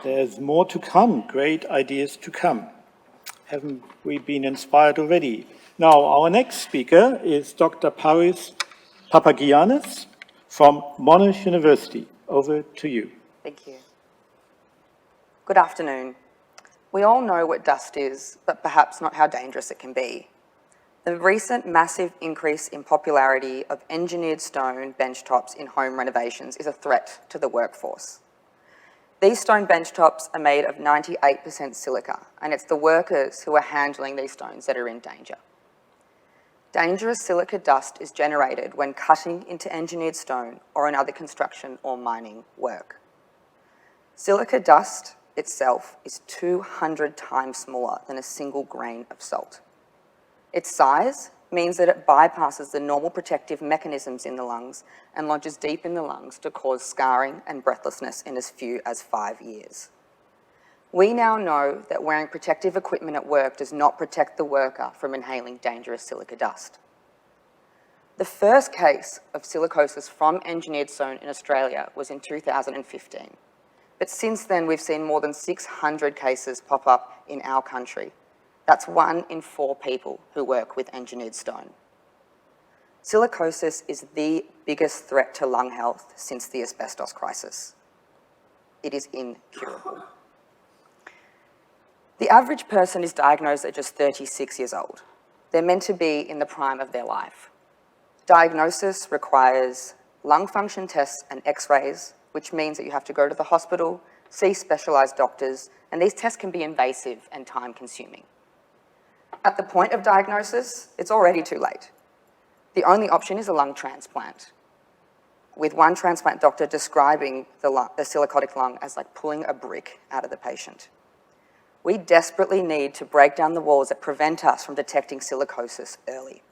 there's more to come, great ideas to come. Haven't we been inspired already? Now, our next speaker is Dr. Paris Papagianis from Monash University. Over to you. Thank you. Good afternoon. We all know what dust is, but perhaps not how dangerous it can be. The recent massive increase in popularity of engineered stone benchtops in home renovations is a threat to the workforce. These stone benchtops are made of 98% silica, and it's the workers who are handling these stones that are in danger. Dangerous silica dust is generated when cutting into engineered stone or in other construction or mining work. Silica dust itself is 200 times smaller than a single grain of salt. Its size means that it bypasses the normal protective mechanisms in the lungs and lodges deep in the lungs to cause scarring and breathlessness in as few as 5 years. We now know that wearing protective equipment at work does not protect the worker from inhaling dangerous silica dust. The first case of silicosis from engineered stone in Australia was in 2015. But since then, we've seen more than 600 cases pop up in our country. That's 1 in 4 people who work with engineered stone. Silicosis is the biggest threat to lung health since the asbestos crisis. It is incurable. The average person is diagnosed at just 36 years old. They're meant to be in the prime of their life. Diagnosis requires lung function tests and x-rays, which means that you have to go to the hospital, see specialised doctors, and these tests can be invasive and time-consuming. At the point of diagnosis, it's already too late. The only option is a lung transplant, with one transplant doctor describing the silicotic lung as like pulling a brick out of the patient. We desperately need to break down the walls that prevent us from detecting silicosis early.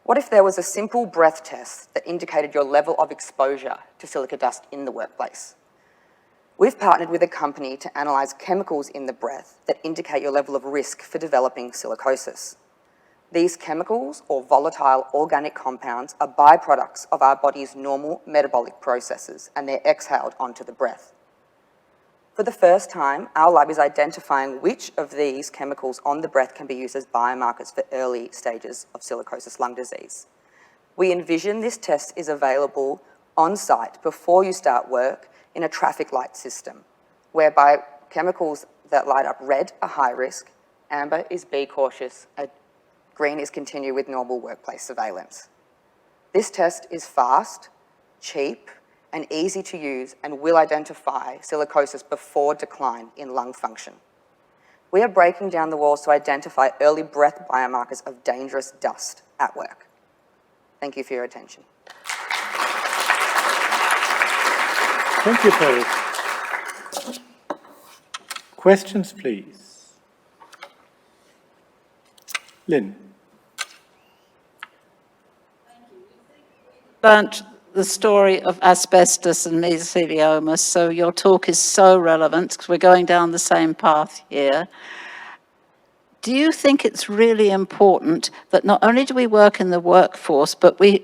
What if there was a simple breath test that indicated your level of exposure to silica dust in the workplace? We've partnered with a company to analyse chemicals in the breath that indicate your level of risk for developing silicosis. These chemicals, or volatile organic compounds, are byproducts of our body's normal metabolic processes, and they're exhaled onto the breath. For the first time, our lab is identifying which of these chemicals on the breath can be used as biomarkers for early stages of silicosis lung disease. We envision this test is available on site before you start work in a traffic light system, whereby chemicals that light up red are high risk, amber is be cautious, and green is continue with normal workplace surveillance. This test is fast, cheap, and easy to use and will identify silicosis before decline in lung function. We are breaking down the walls to identify early breath biomarkers of dangerous dust at work. Thank you for your attention. Thank you, Paris. Questions, please. Lynn. Learnt the story of asbestos and mesothelioma, so your talk is so relevant because we're going down the same path here. Do you think it's really important that not only do we work in the workforce, but we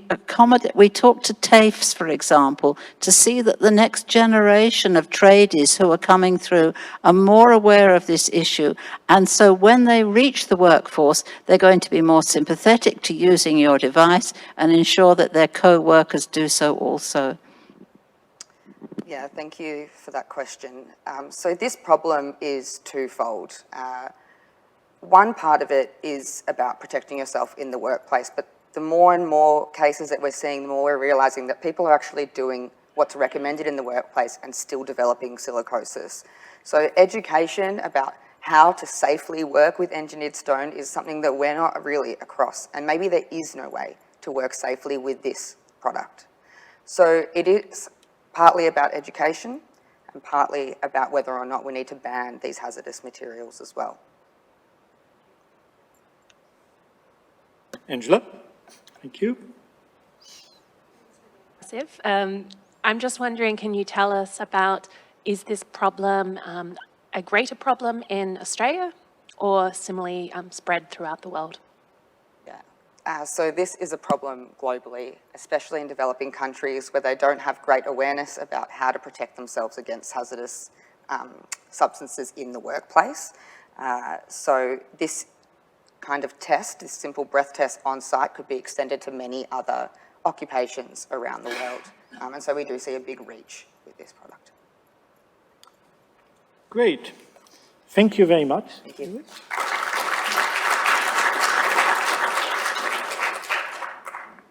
talk to TAFEs, for example, to see that the next generation of tradies who are coming through are more aware of this issue, and so when they reach the workforce, they're going to be more sympathetic to using your device and ensure that their co-workers do so also? Yeah, thank you for that question. So this problem is twofold. One part of it is about protecting yourself in the workplace, but the more and more cases that we're seeing, the more we're realising that people are actually doing what's recommended in the workplace and still developing silicosis. So education about how to safely work with engineered stone is something that we're not really across, and maybe there is no way to work safely with this product. So it is partly about education and partly about whether or not we need to ban these hazardous materials as well. Angela, thank you. I'm just wondering, can you tell us about, is this problem a greater problem in Australia or similarly spread throughout the world? Yeah, so this is a problem globally, especially in developing countries where they don't have great awareness about how to protect themselves against hazardous substances in the workplace. So this kind of test, this simple breath test on site, could be extended to many other occupations around the world. And so we do see a big reach with this product. Great. Thank you very much. Thank you.